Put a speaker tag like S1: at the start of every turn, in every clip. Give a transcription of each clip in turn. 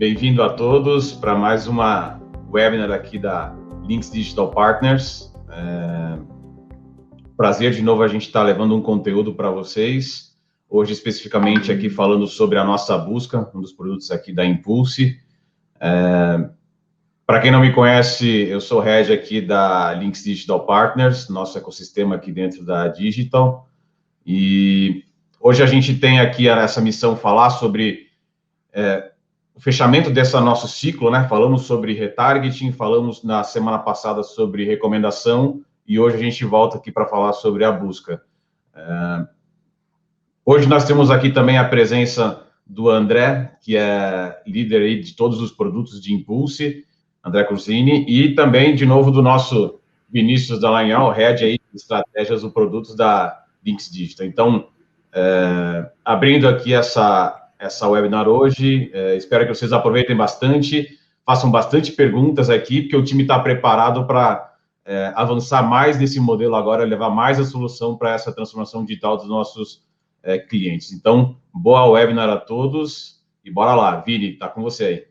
S1: bem-vindo a todos para mais uma webinar aqui da Links Digital Partners. Prazer de novo a gente estar levando um conteúdo para vocês. Hoje, especificamente, aqui falando sobre a nossa busca, um dos produtos aqui da Impulse. Para quem não me conhece, eu sou o Head aqui da Links Digital Partners, nosso ecossistema aqui dentro da Digital. E hoje a gente tem aqui essa missão falar sobre o fechamento desse nosso ciclo, né? Falamos sobre retargeting, falamos na semana passada sobre recomendação e hoje a gente volta aqui para falar sobre a busca. Hoje nós temos aqui também a presença do André, que é líder aí de todos os produtos de Impulse, André Cursini, e também, de novo, do nosso Vinícius Dallagnol, Head aí de estratégias do produtos da Links Digital. Então, abrindo aqui essa webinar hoje, espero que vocês aproveitem bastante, façam bastante perguntas aqui, porque o time está preparado para avançar mais nesse modelo agora, levar mais a solução para essa transformação digital dos nossos clientes. Então, boa webinar a todos e bora lá. Vini, está com você aí.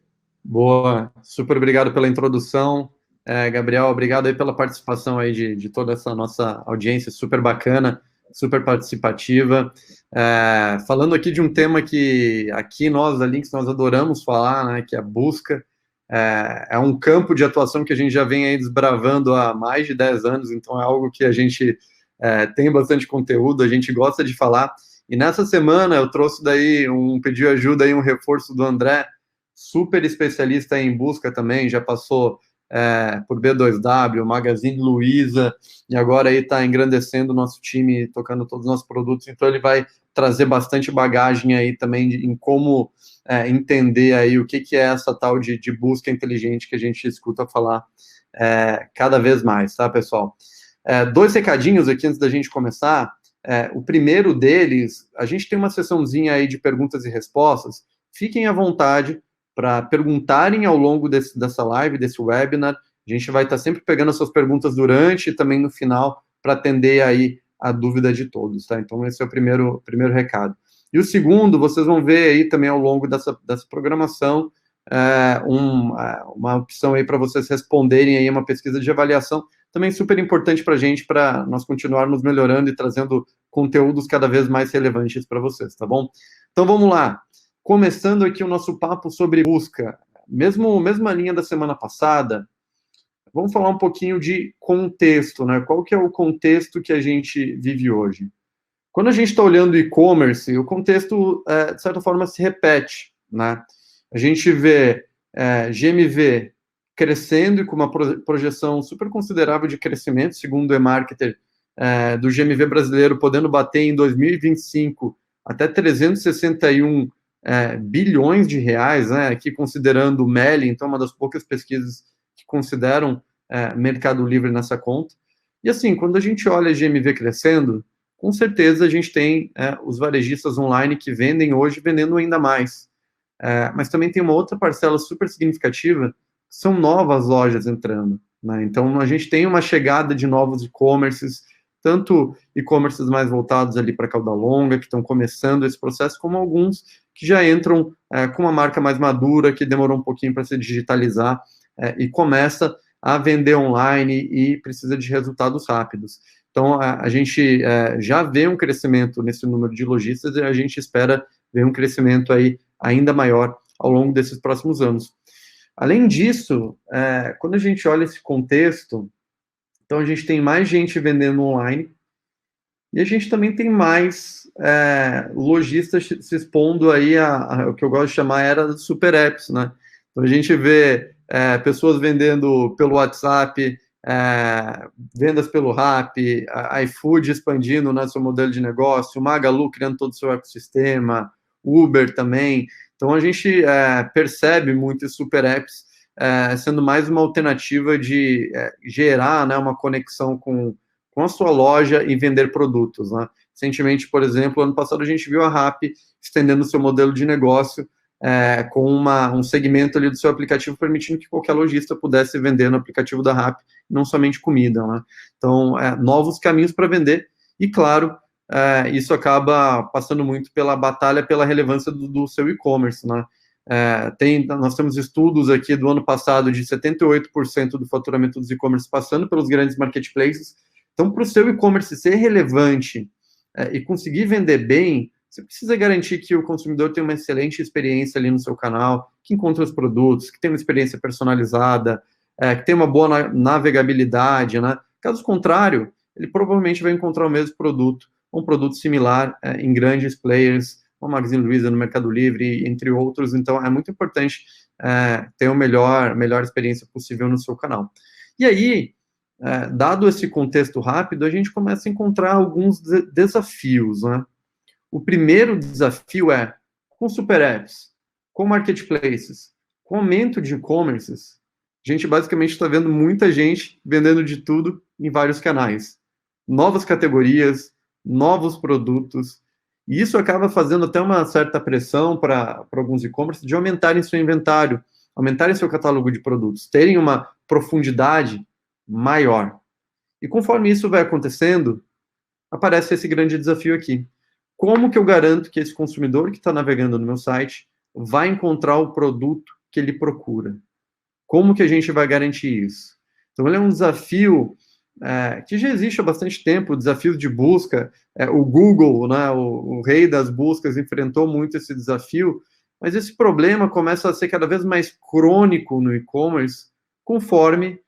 S2: Boa, super obrigado pela introdução. Gabriel, obrigado aí pela participação aí de toda essa nossa audiência super bacana, super participativa. Falando aqui de um tema que aqui nós, da Links, nós adoramos falar, né, que é a busca. É um campo de atuação que a gente já vem aí desbravando há mais de 10 anos, então é algo que a gente tem bastante conteúdo, a gente gosta de falar. E nessa semana eu trouxe daí pedi ajuda aí, um reforço do André, super especialista em busca também, já passou por B2W, Magazine Luiza, e agora aí está engrandecendo o nosso time, tocando todos os nossos produtos, então ele vai trazer bastante bagagem aí também em como entender aí o que é essa tal de busca inteligente que a gente escuta falar cada vez mais, tá, pessoal? 2 recadinhos aqui antes da gente começar. O primeiro deles, a gente tem uma sessãozinha aí de perguntas e respostas, fiquem à vontade para perguntarem ao longo dessa live, desse webinar. A gente vai estar sempre pegando as suas perguntas durante e também no final para atender aí a dúvida de todos, tá? Então, esse é o primeiro recado. E o segundo, vocês vão ver aí também ao longo dessa programação uma opção aí para vocês responderem aí uma pesquisa de avaliação, também super importante para a gente, para nós continuarmos melhorando e trazendo conteúdos cada vez mais relevantes para vocês, tá bom? Então, vamos lá. Começando aqui o nosso papo sobre busca, mesma linha da semana passada, vamos falar um pouquinho de contexto, né? Qual que é o contexto que a gente vive hoje? Quando a gente está olhando e-commerce, o contexto, de certa forma, se repete, né? A gente vê GMV crescendo e com uma projeção super considerável de crescimento, segundo o eMarketer, do GMV brasileiro, podendo bater em 2025 até 361 bilhões de reais, né, aqui considerando o MELI, então uma das poucas pesquisas que consideram Mercado Livre nessa conta. E assim, quando a gente olha GMV crescendo, com certeza a gente tem os varejistas online que vendem hoje, vendendo ainda mais. Mas também tem uma outra parcela super significativa, que são novas lojas entrando, né? Então a gente tem uma chegada de novos e-commerces, tanto e-commerces mais voltados ali para cauda longa, que estão começando esse processo, como alguns que já entram com uma marca mais madura, que demorou um pouquinho para se digitalizar e começa a vender online e precisa de resultados rápidos. Então, a gente já vê um crescimento nesse número de lojistas e a gente espera ver um crescimento aí ainda maior ao longo desses próximos anos. Além disso, quando a gente olha esse contexto, então a gente tem mais gente vendendo online e a gente também tem mais lojistas se expondo aí o que eu gosto de chamar a era dos super apps, né? Então a gente vê pessoas vendendo pelo WhatsApp, vendas pelo Rappi, a iFood expandindo, né, seu modelo de negócio, Magalu criando todo o seu ecossistema, Uber também. Então a gente percebe muitos super apps sendo mais uma alternativa de gerar, né, uma conexão com a sua loja e vender produtos, né? Recentemente, por exemplo, ano passado a gente viu a Rappi estendendo o seu modelo de negócio com um segmento ali do seu aplicativo, permitindo que qualquer lojista pudesse vender no aplicativo da Rappi, não somente comida, né? Então, novos caminhos para vender, e claro, isso acaba passando muito pela batalha, pela relevância do seu e-commerce, né? Nós temos estudos aqui do ano passado de 78% do faturamento dos e-commerce passando pelos grandes marketplaces. Então, para o seu e-commerce ser relevante e conseguir vender bem, você precisa garantir que o consumidor tem uma excelente experiência ali no seu canal, que encontra os produtos, que tem uma experiência personalizada, que tem uma boa navegabilidade, né? Caso contrário, ele provavelmente vai encontrar o mesmo produto, um produto similar em grandes players, como a Magazine Luiza no Mercado Livre, entre outros. Então, é muito importante ter a melhor experiência possível no seu canal. E aí, dado esse contexto rápido, a gente começa a encontrar alguns desafios, né? O primeiro desafio é, com super apps, com marketplaces, com aumento de e-commerces, a gente basicamente está vendo muita gente vendendo de tudo em vários canais. Novas categorias, novos produtos, e isso acaba fazendo até uma certa pressão para alguns e-commerce de aumentarem seu inventário, aumentarem seu catálogo de produtos, terem uma profundidade maior. E conforme isso vai acontecendo, aparece esse grande desafio aqui. Como que eu garanto que esse consumidor que está navegando no meu site vai encontrar o produto que ele procura? Como que a gente vai garantir isso? Então, ele é um desafio que já existe há bastante tempo, desafios de busca. O Google, né, o rei das buscas, enfrentou muito esse desafio, mas esse problema começa a ser cada vez mais crônico no e-commerce, conforme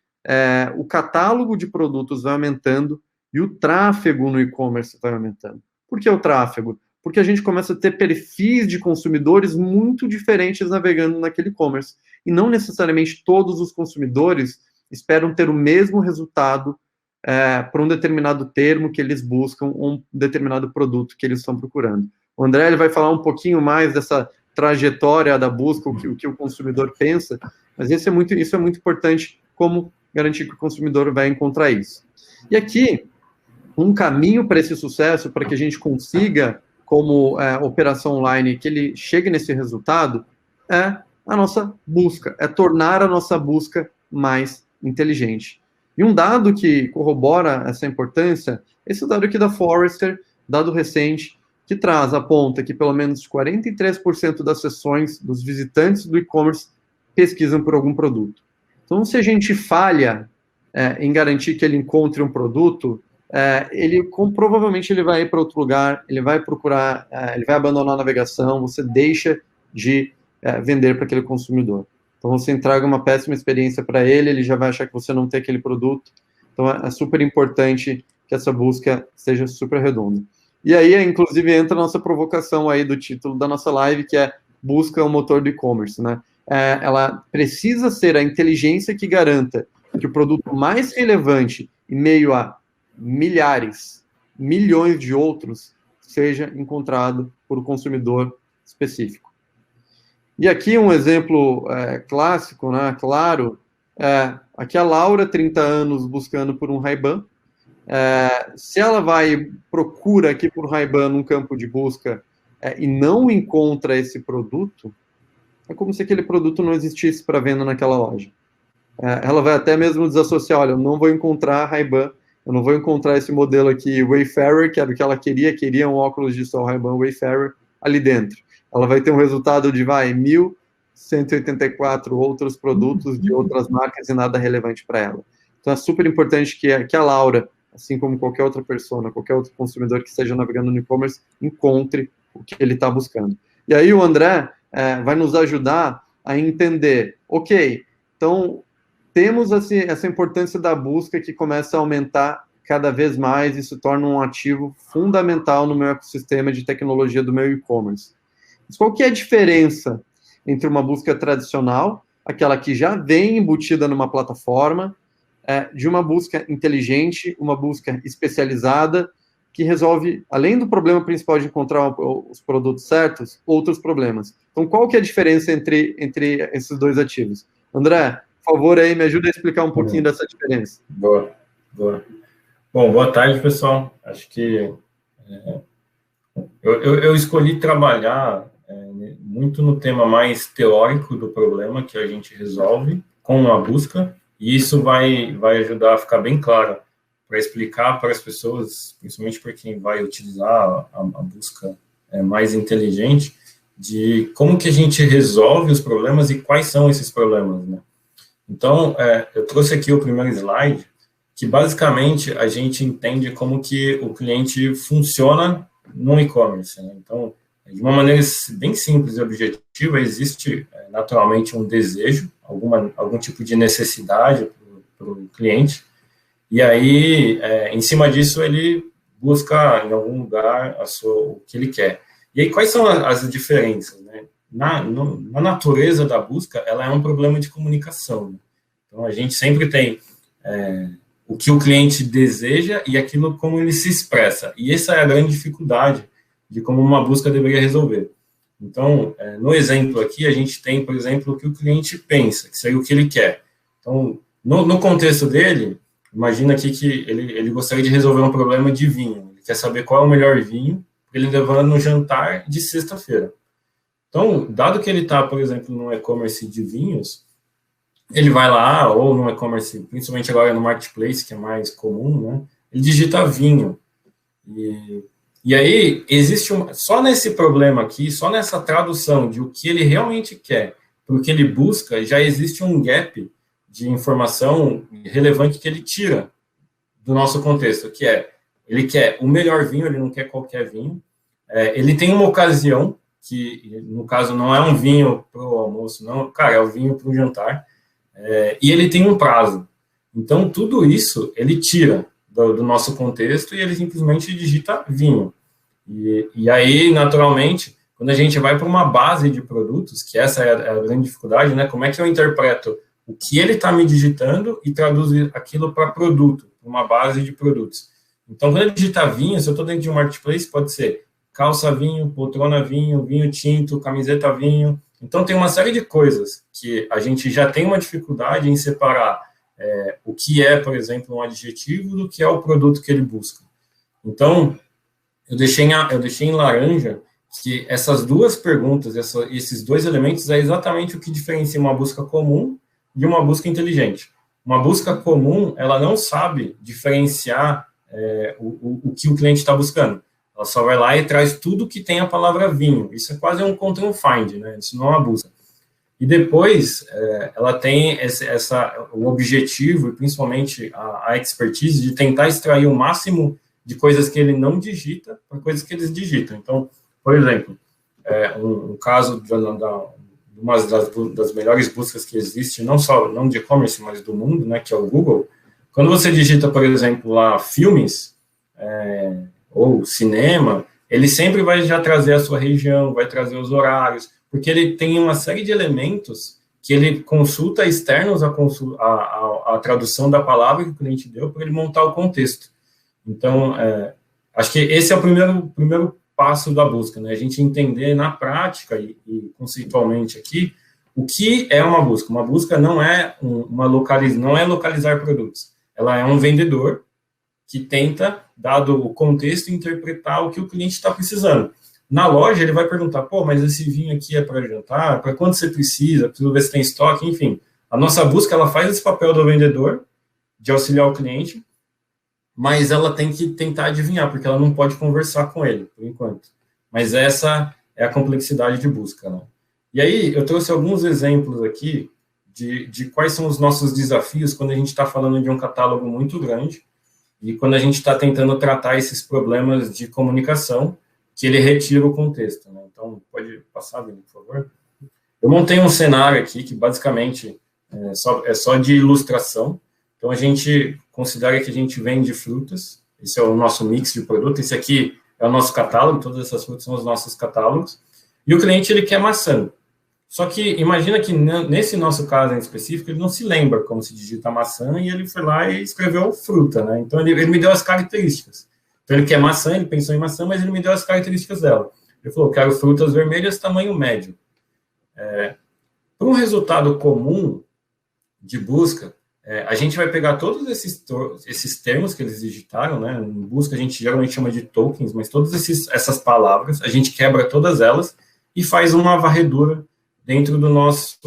S2: o catálogo de produtos vai aumentando e o tráfego no e-commerce vai aumentando. Por que o tráfego? Porque a gente começa a ter perfis de consumidores muito diferentes navegando naquele e-commerce. E não necessariamente todos os consumidores esperam ter o mesmo resultado para um determinado termo que eles buscam, um determinado produto que eles estão procurando. O André ele vai falar um pouquinho mais dessa trajetória da busca, o que o consumidor pensa, mas isso é muito importante, como garantir que o consumidor vai encontrar isso. E aqui, um caminho para esse sucesso, para que a gente consiga, como operação online, que ele chegue nesse resultado, é a nossa busca, é tornar a nossa busca mais inteligente. E um dado que corrobora essa importância, esse dado aqui da Forrester, dado recente, que aponta que pelo menos 43% das sessões dos visitantes do e-commerce pesquisam por algum produto. Então, se a gente falha em garantir que ele encontre um produto, provavelmente ele vai ir para outro lugar, ele vai procurar, ele vai abandonar a navegação, você deixa de vender para aquele consumidor. Então, você entrega uma péssima experiência para ele, ele já vai achar que você não tem aquele produto. Então, é super importante que essa busca seja super redonda. E aí, inclusive, entra a nossa provocação aí do título da nossa live, que é Busca um motor do e-commerce, né? Ela precisa ser a inteligência que garanta que o produto mais relevante, em meio a milhares, milhões de outros, seja encontrado por um consumidor específico. E aqui um exemplo clássico, né, claro, aqui a Laura, 30 anos, buscando por um Ray-Ban. Se ela procura aqui por Ray-Ban num campo de busca e não encontra esse produto, é como se aquele produto não existisse para venda naquela loja. Ela vai até mesmo desassociar, olha, eu não vou encontrar Ray-Ban, eu não vou encontrar esse modelo aqui, Wayfarer, que era o que ela queria um óculos de sol Ray-Ban Wayfarer ali dentro. Ela vai ter um resultado de, 1.184 outros produtos de outras marcas e nada relevante para ela. Então, é super importante que a Laura, assim como qualquer outra pessoa, qualquer outro consumidor que esteja navegando no e-commerce, encontre o que ele está buscando. E aí o André vai nos ajudar a entender, ok, então temos essa importância da busca que começa a aumentar cada vez mais e se torna um ativo fundamental no meu ecossistema de tecnologia do meu e-commerce. Mas qual que é a diferença entre uma busca tradicional, aquela que já vem embutida numa plataforma, de uma busca inteligente, uma busca especializada, que resolve, além do problema principal de encontrar os produtos certos, outros problemas. Então, qual que é a diferença entre esses dois ativos? André, por favor, aí, me ajuda a explicar um pouquinho dessa diferença.
S3: Boa. Bom, boa tarde, pessoal. Acho que eu escolhi trabalhar muito no tema mais teórico do problema que a gente resolve com a busca, e isso vai ajudar a ficar bem claro para explicar para as pessoas, principalmente para quem vai utilizar a busca mais inteligente, de como que a gente resolve os problemas e quais são esses problemas, né? Então, eu trouxe aqui o primeiro slide, que basicamente a gente entende como que o cliente funciona no e-commerce, né? Então, de uma maneira bem simples e objetiva, existe naturalmente um desejo, algum tipo de necessidade para o cliente, e aí, em cima disso, ele busca em algum lugar o que ele quer. E aí, quais são as diferenças, né? Na natureza da busca, ela é um problema de comunicação, né? Então, a gente sempre tem o que o cliente deseja e aquilo como ele se expressa. E essa é a grande dificuldade de como uma busca deveria resolver. Então, no exemplo aqui, a gente tem, por exemplo, o que o cliente pensa, que seria o que ele quer. Então, no contexto dele, imagina aqui que ele gostaria de resolver um problema de vinho. Ele quer saber qual é o melhor vinho para ele levar no jantar de sexta-feira. Então, dado que ele está, por exemplo, no e-commerce de vinhos, ele vai lá, ou no e-commerce, principalmente agora no marketplace, que é mais comum, né? Ele digita vinho. E aí, existe só nesse problema aqui, só nessa tradução de o que ele realmente quer, para o que ele busca, já existe um gap de informação relevante que ele tira do nosso contexto, que ele quer o melhor vinho, ele não quer qualquer vinho, ele tem uma ocasião, que no caso não é um vinho para o almoço, não, cara, é o vinho para o jantar, e ele tem um prazo. Então, tudo isso ele tira do nosso contexto e ele simplesmente digita vinho. E aí, naturalmente, quando a gente vai para uma base de produtos, que essa é a grande dificuldade, né? Como é que eu interpreto o que ele está me digitando e traduzo aquilo para produto, uma base de produtos. Então, quando ele digita vinho, se eu estou dentro de um marketplace, pode ser calça vinho, poltrona vinho, vinho tinto, camiseta vinho. Então, tem uma série de coisas que a gente já tem uma dificuldade em separar o que é, por exemplo, um adjetivo do que é o produto que ele busca. Então, eu deixei em laranja que essas duas perguntas, esses dois elementos é exatamente o que diferencia uma busca comum de uma busca inteligente. Uma busca comum, ela não sabe diferenciar o que o cliente está buscando. Ela só vai lá e traz tudo que tem a palavra vinho. Isso é quase um control find, né? Isso não é uma busca. E depois, ela tem o objetivo, e principalmente a expertise, de tentar extrair o máximo de coisas que ele não digita para coisas que eles digitam. Então, por exemplo, um caso de uma das melhores buscas que existe, não de e-commerce, mas do mundo, né, que é o Google. Quando você digita, por exemplo, lá filmes ou cinema, ele sempre vai já trazer a sua região, vai trazer os horários, porque ele tem uma série de elementos que ele consulta externos à tradução da palavra que o cliente deu para ele montar o contexto. Então, acho que esse é o primeiro passo da busca, né? A gente entender na prática e conceitualmente aqui o que é uma busca. Uma busca não é não é localizar produtos. Ela é um vendedor que tenta, dado o contexto, interpretar o que o cliente está precisando. Na loja, ele vai perguntar, mas esse vinho aqui é para jantar? Para quanto você precisa? Preciso ver se tem estoque? Enfim, a nossa busca, ela faz esse papel do vendedor, de auxiliar o cliente, mas ela tem que tentar adivinhar, porque ela não pode conversar com ele, por enquanto. Mas essa é a complexidade de busca, né? E aí, eu trouxe alguns exemplos aqui de quais são os nossos desafios quando a gente está falando de um catálogo muito grande e quando a gente está tentando tratar esses problemas de comunicação, que ele retira o contexto, né? Então, pode passar, Vini, por favor? Eu montei um cenário aqui que, basicamente, é só de ilustração. Então, a gente considera que a gente vende frutas, esse é o nosso mix de produto, esse aqui é o nosso catálogo, todas essas frutas são os nossos catálogos, e o cliente, ele quer maçã. Só que, imagina que nesse nosso caso em específico, ele não se lembra como se digita maçã, e ele foi lá e escreveu fruta, né? Então, ele me deu as características. Então, ele quer maçã, ele pensou em maçã, mas ele me deu as características dela. Ele falou, quero frutas vermelhas, tamanho médio. Para um resultado comum de busca, a gente vai pegar todos esses termos que eles digitaram, né? Em busca, a gente geralmente chama de tokens, mas todas essas palavras, a gente quebra todas elas e faz uma varredura dentro do nosso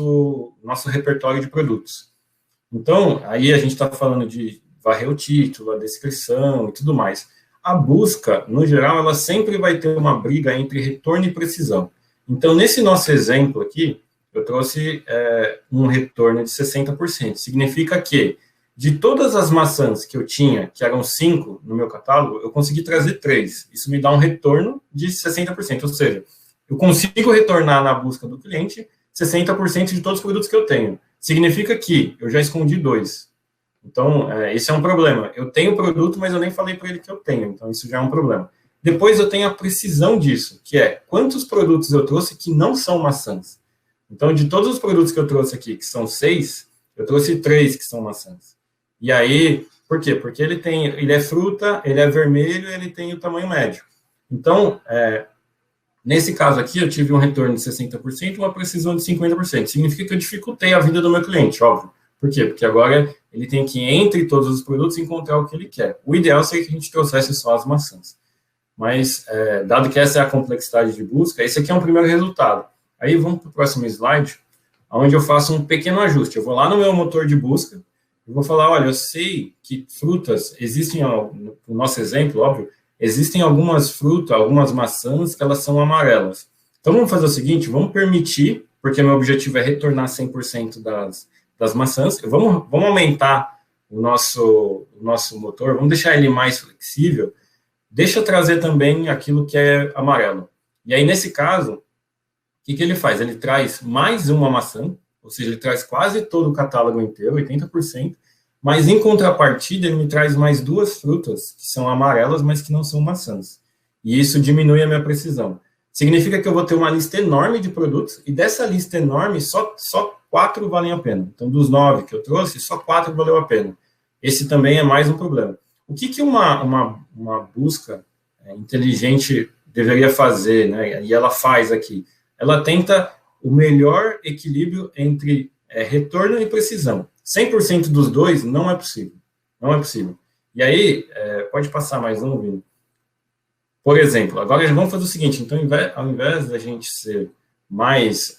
S3: repertório de produtos. Então, aí a gente está falando de varrer o título, a descrição e tudo mais. A busca, no geral, ela sempre vai ter uma briga entre retorno e precisão. Então, nesse nosso exemplo aqui, eu trouxe um retorno de 60%. Significa que, de todas as maçãs que eu tinha, que eram 5 no meu catálogo, eu consegui trazer 3. Isso me dá um retorno de 60%. Ou seja, eu consigo retornar na busca do cliente 60% de todos os produtos que eu tenho. Significa que eu já escondi 2. Então, esse é um problema. Eu tenho o produto, mas eu nem falei para ele que eu tenho. Então, isso já é um problema. Depois, eu tenho a precisão disso, que é quantos produtos eu trouxe que não são maçãs. Então, de todos os produtos que eu trouxe aqui, que são 6, eu trouxe 3 que são maçãs. E aí, por quê? Porque ele é fruta, ele é vermelho, ele tem o tamanho médio. Então, nesse caso aqui, eu tive um retorno de 60% e uma precisão de 50%. Significa que eu dificultei a vida do meu cliente, óbvio. Por quê? Porque agora ele tem que, entre todos os produtos, encontrar o que ele quer. O ideal seria que a gente trouxesse só as maçãs. Mas, dado que essa é a complexidade de busca, esse aqui é um primeiro resultado. Aí, vamos para o próximo slide, onde eu faço um pequeno ajuste. Eu vou lá no meu motor de busca, eu vou falar, olha, eu sei que frutas, existem, no nosso exemplo, óbvio, existem algumas frutas, algumas maçãs que elas são amarelas. Então, vamos fazer o seguinte, vamos permitir, porque meu objetivo é retornar 100% das maçãs, vamos aumentar o nosso motor, vamos deixar ele mais flexível, deixa eu trazer também aquilo que é amarelo. E aí, nesse caso, o que ele faz? Ele traz mais uma maçã, ou seja, ele traz quase todo o catálogo inteiro, 80%, mas em contrapartida ele me traz mais 2 frutas que são amarelas, mas que não são maçãs. E isso diminui a minha precisão. Significa que eu vou ter uma lista enorme de produtos, e dessa lista enorme, só 4 valem a pena. Então, dos 9 que eu trouxe, só 4 valeu a pena. Esse também é mais um problema. O que uma busca inteligente deveria fazer, né? E ela faz aqui? Ela tenta o melhor equilíbrio entre retorno e precisão. 100% dos dois não é possível. Não é possível. E aí, pode passar mais um, Vini. Por exemplo, agora vamos fazer o seguinte, então, ao invés da gente ser mais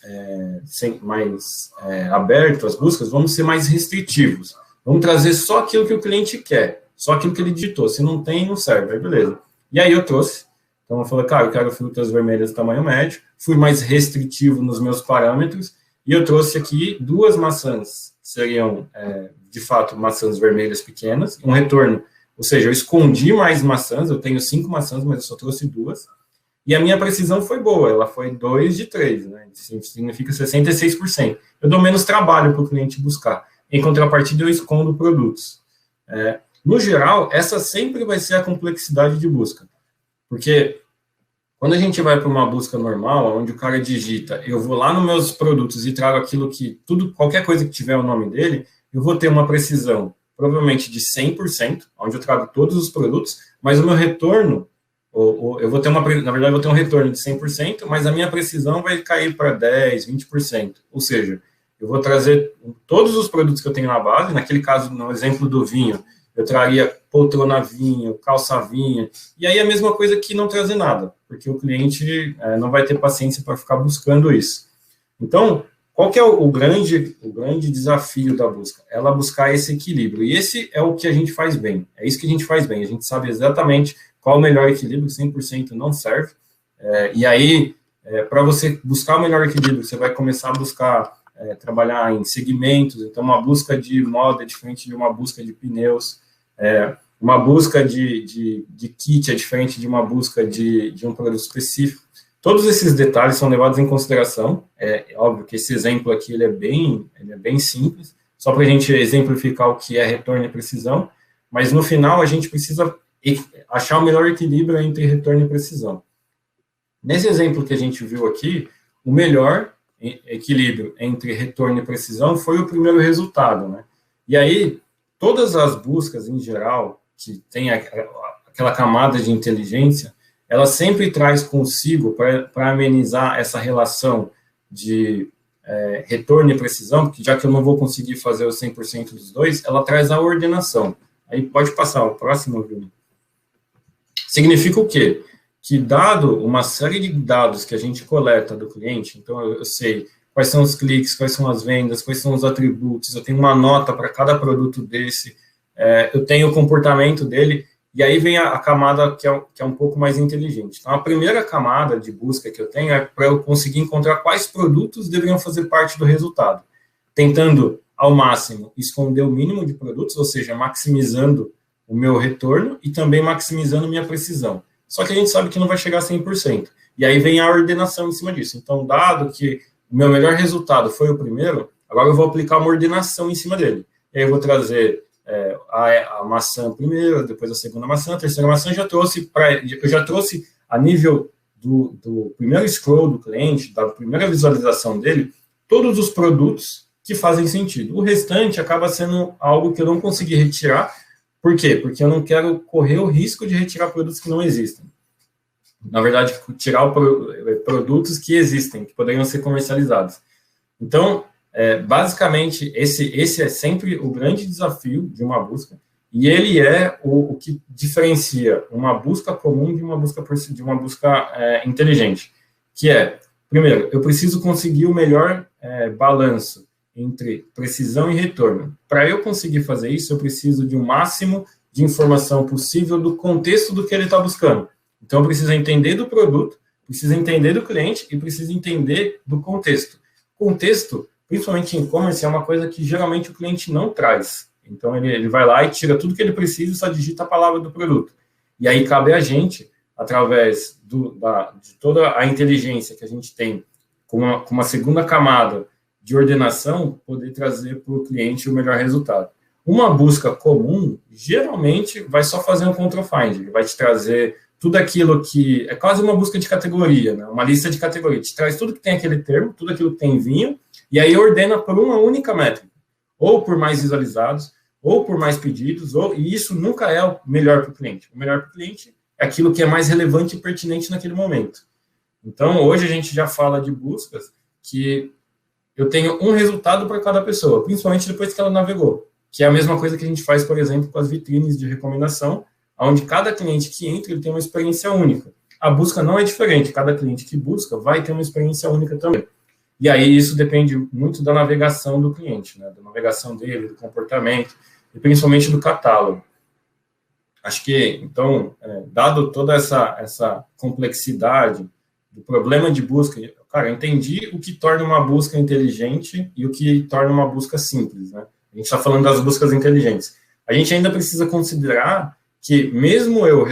S3: aberto às buscas, vamos ser mais restritivos. Vamos trazer só aquilo que o cliente quer, só aquilo que ele digitou. Se não tem, não serve, aí beleza. E aí eu trouxe. Então, eu falei, cara, eu quero frutas vermelhas de tamanho médio, fui mais restritivo nos meus parâmetros, e eu trouxe aqui 2 maçãs, seriam, de fato, maçãs vermelhas pequenas, um retorno, ou seja, eu escondi mais maçãs, eu tenho 5 maçãs, mas eu só trouxe 2, e a minha precisão foi boa, ela foi 2 de 3, né? Significa 66%. Eu dou menos trabalho para o cliente buscar. Em contrapartida, eu escondo produtos. No geral, essa sempre vai ser a complexidade de busca. Porque quando a gente vai para uma busca normal, onde o cara digita, eu vou lá nos meus produtos e trago aquilo que, qualquer coisa que tiver o nome dele, eu vou ter uma precisão, provavelmente de 100%, onde eu trago todos os produtos, mas o meu retorno, eu vou ter na verdade, eu vou ter um retorno de 100%, mas a minha precisão vai cair para 10%, 20%. Ou seja, eu vou trazer todos os produtos que eu tenho na base, naquele caso, no exemplo do vinho, eu traria poltrona vinho, calça vinho, e aí a mesma coisa que não trazer nada, porque o cliente não vai ter paciência para ficar buscando isso. Então, qual que é o grande desafio da busca? Ela buscar esse equilíbrio, e esse é o que a gente faz bem, é isso que a gente faz bem, a gente sabe exatamente qual o melhor equilíbrio, 100% não serve, e aí, para você buscar o melhor equilíbrio, você vai começar a buscar, trabalhar em segmentos, então uma busca de moda é diferente de uma busca de pneus, uma busca de kit é diferente de uma busca de um produto específico. Todos esses detalhes são levados em consideração. É óbvio que esse exemplo aqui ele é bem simples, só para a gente exemplificar o que é retorno e precisão, mas no final a gente precisa achar o melhor equilíbrio entre retorno e precisão. Nesse exemplo que a gente viu aqui, o melhor equilíbrio entre retorno e precisão foi o primeiro resultado, né? E aí, todas as buscas, em geral, que tem aquela camada de inteligência, ela sempre traz consigo, para amenizar essa relação de retorno e precisão, porque já que eu não vou conseguir fazer os 100% dos dois, ela traz a ordenação. Aí pode passar o próximo, Vini. Significa o quê? Que dado uma série de dados que a gente coleta do cliente, então eu sei quais são os cliques, quais são as vendas, quais são os atributos, eu tenho uma nota para cada produto desse, eu tenho o comportamento dele, E aí vem a camada que é um pouco mais inteligente. Então, a primeira camada de busca que eu tenho é para eu conseguir encontrar quais produtos deveriam fazer parte do resultado, tentando, ao máximo, esconder o mínimo de produtos, ou seja, maximizando o meu retorno e também maximizando minha precisão. Só que a gente sabe que não vai chegar a 100%. E aí vem a ordenação em cima disso. Então, dado que o meu melhor resultado foi o primeiro, agora eu vou aplicar uma ordenação em cima dele. E aí eu vou trazer a maçã primeiro, depois a segunda maçã, a terceira maçã, eu já trouxe a nível do primeiro scroll do cliente, da primeira visualização dele, todos os produtos que fazem sentido. O restante acaba sendo algo que eu não consegui retirar. Por quê? Porque eu não quero correr o risco de retirar produtos que não existem. Na verdade, tirar produtos que existem, que poderiam ser comercializados. Então, basicamente, esse é sempre o grande desafio de uma busca, e ele é o que diferencia uma busca comum de uma busca inteligente, que é, primeiro, eu preciso conseguir o melhor balanço entre precisão e retorno. Para eu conseguir fazer isso, eu preciso de um máximo de informação possível do contexto do que ele está buscando. Então, eu preciso entender do produto, preciso entender do cliente e preciso entender do contexto. Contexto, principalmente em e-commerce, é uma coisa que geralmente o cliente não traz. Então, ele vai lá e tira tudo que ele precisa e só digita a palavra do produto. E aí cabe a gente, através de toda a inteligência que a gente tem, com uma segunda camada de ordenação, poder trazer para o cliente o melhor resultado. Uma busca comum, geralmente, vai só fazer um control find, ele vai te trazer tudo aquilo que... É quase uma busca de categoria, né? Uma lista de categoria. Te traz tudo que tem aquele termo, tudo aquilo que tem vinho, e aí ordena por uma única métrica. Ou por mais visualizados, ou por mais pedidos, e isso nunca é o melhor para o cliente. O melhor para o cliente é aquilo que é mais relevante e pertinente naquele momento. Então, hoje a gente já fala de buscas que eu tenho um resultado para cada pessoa, principalmente depois que ela navegou, que é a mesma coisa que a gente faz, por exemplo, com as vitrines de recomendação, onde cada cliente que entra, ele tem uma experiência única. A busca não é diferente, cada cliente que busca vai ter uma experiência única também. E aí isso depende muito da navegação do cliente, né? Da navegação dele, do comportamento, e principalmente do catálogo. Acho que, então, dado toda essa complexidade do problema de busca, cara, eu entendi o que torna uma busca inteligente e o que torna uma busca simples, né? A gente está falando das buscas inteligentes. A gente ainda precisa considerar que mesmo eu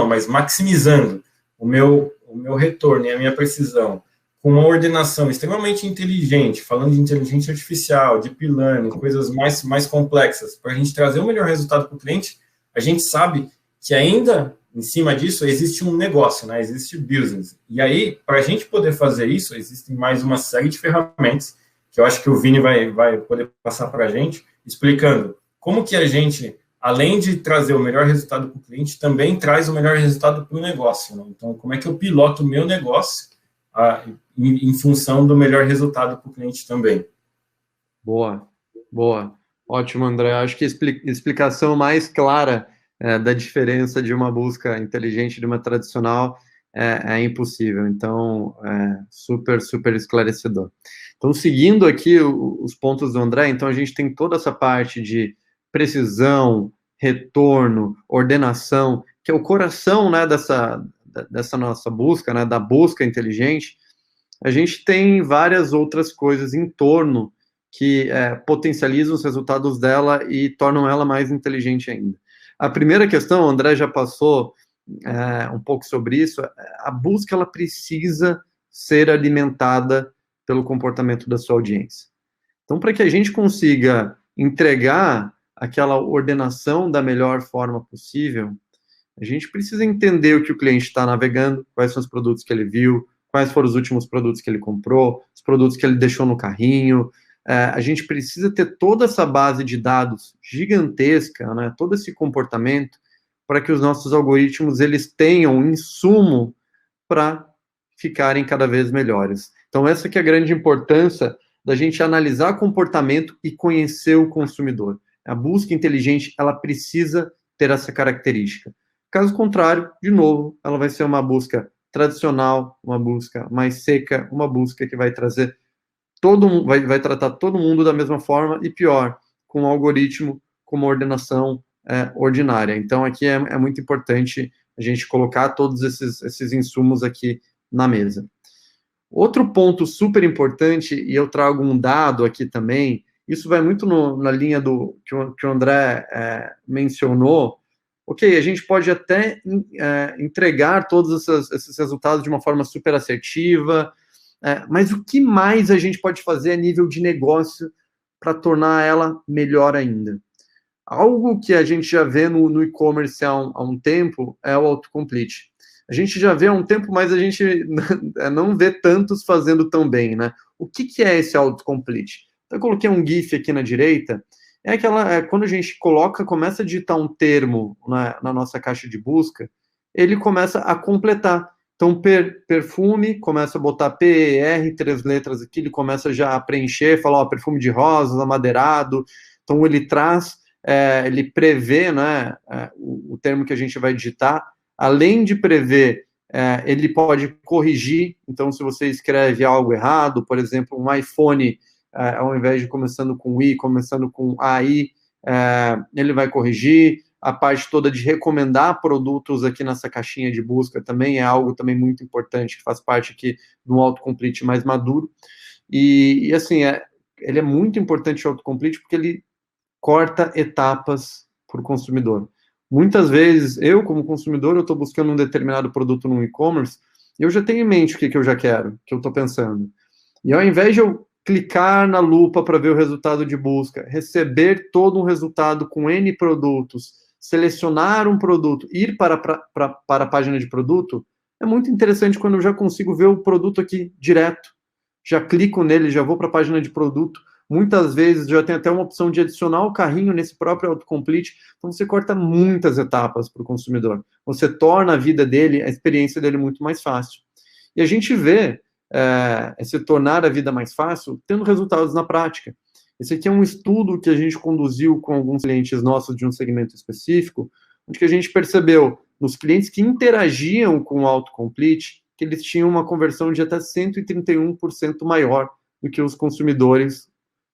S3: mas maximizando o meu retorno e a minha precisão com uma ordenação extremamente inteligente, falando de inteligência artificial, de deep learning, coisas mais complexas, para a gente trazer o melhor resultado para o cliente, a gente sabe que ainda em cima disso existe um negócio, né? Existe business. E aí, para a gente poder fazer isso, existem mais uma série de ferramentas que eu acho que o Vini vai poder passar para a gente, explicando como que a gente, além de trazer o melhor resultado para o cliente, também traz o melhor resultado para o negócio, né? Então, como é que eu piloto o meu negócio em função do melhor resultado para o cliente também?
S2: Boa. Ótimo, André. Acho que a explicação mais clara da diferença de uma busca inteligente e de uma tradicional é impossível. Então, super esclarecedor. Então, seguindo aqui os pontos do André, então a gente tem toda essa parte de precisão, retorno, ordenação, que é o coração, né, dessa nossa busca, né, da busca inteligente. A gente tem várias outras coisas em torno que potencializam os resultados dela e tornam ela mais inteligente ainda. A primeira questão, o André já passou um pouco sobre isso, a busca ela precisa ser alimentada pelo comportamento da sua audiência. Então, para que a gente consiga entregar aquela ordenação da melhor forma possível, a gente precisa entender o que o cliente está navegando, quais são os produtos que ele viu, quais foram os últimos produtos que ele comprou, os produtos que ele deixou no carrinho. A gente precisa ter toda essa base de dados gigantesca, né, todo esse comportamento, para que os nossos algoritmos eles tenham insumo para ficarem cada vez melhores. Então, essa que é a grande importância da gente analisar comportamento e conhecer o consumidor. A busca inteligente, ela precisa ter essa característica. Caso contrário, de novo, ela vai ser uma busca tradicional, uma busca mais seca, uma busca que vai trazer vai tratar todo mundo da mesma forma e pior, com um algoritmo, com uma ordenação ordinária. Então, aqui é muito importante a gente colocar todos esses insumos aqui na mesa. Outro ponto super importante, e eu trago um dado aqui também, isso vai muito na linha do que o André mencionou. Ok, a gente pode até entregar todos esses resultados de uma forma super assertiva, mas o que mais a gente pode fazer a nível de negócio para tornar ela melhor ainda? Algo que a gente já vê no e-commerce há um tempo é o autocomplete. A gente já vê há um tempo, mas a gente não vê tantos fazendo tão bem, né? O que é esse autocomplete? Então, eu coloquei um GIF aqui na direita, quando a gente começa a digitar um termo na nossa caixa de busca, ele começa a completar. Então, perfume, começa a botar PER, 3 letras aqui, ele começa já a preencher, falar, perfume de rosas, amadeirado. Então, ele traz, ele prevê, né, o termo que a gente vai digitar. Além de prever, ele pode corrigir. Então, se você escreve algo errado, por exemplo, um iPhone, ao invés de começando com I, começando com AI, ele vai corrigir. A parte toda de recomendar produtos aqui nessa caixinha de busca também é algo também muito importante, que faz parte aqui do autocomplete mais maduro. E assim, ele é muito importante o autocomplete porque ele corta etapas para o consumidor. Muitas vezes, eu como consumidor, eu estou buscando um determinado produto no e-commerce, eu já tenho em mente o que eu já quero, o que eu estou pensando. E ao invés de eu clicar na lupa para ver o resultado de busca, receber todo um resultado com N produtos, selecionar um produto, ir para a página de produto, é muito interessante quando eu já consigo ver o produto aqui direto. Já clico nele, já vou para a página de produto. Muitas vezes já tem até uma opção de adicionar o carrinho nesse próprio autocomplete. Então você corta muitas etapas para o consumidor. Você torna a vida dele, a experiência dele muito mais fácil. E a gente vê se tornar a vida mais fácil tendo resultados na prática. Esse aqui é um estudo que a gente conduziu com alguns clientes nossos de um segmento específico, onde que a gente percebeu nos clientes que interagiam com o autocomplete que eles tinham uma conversão de até 131% maior do que os consumidores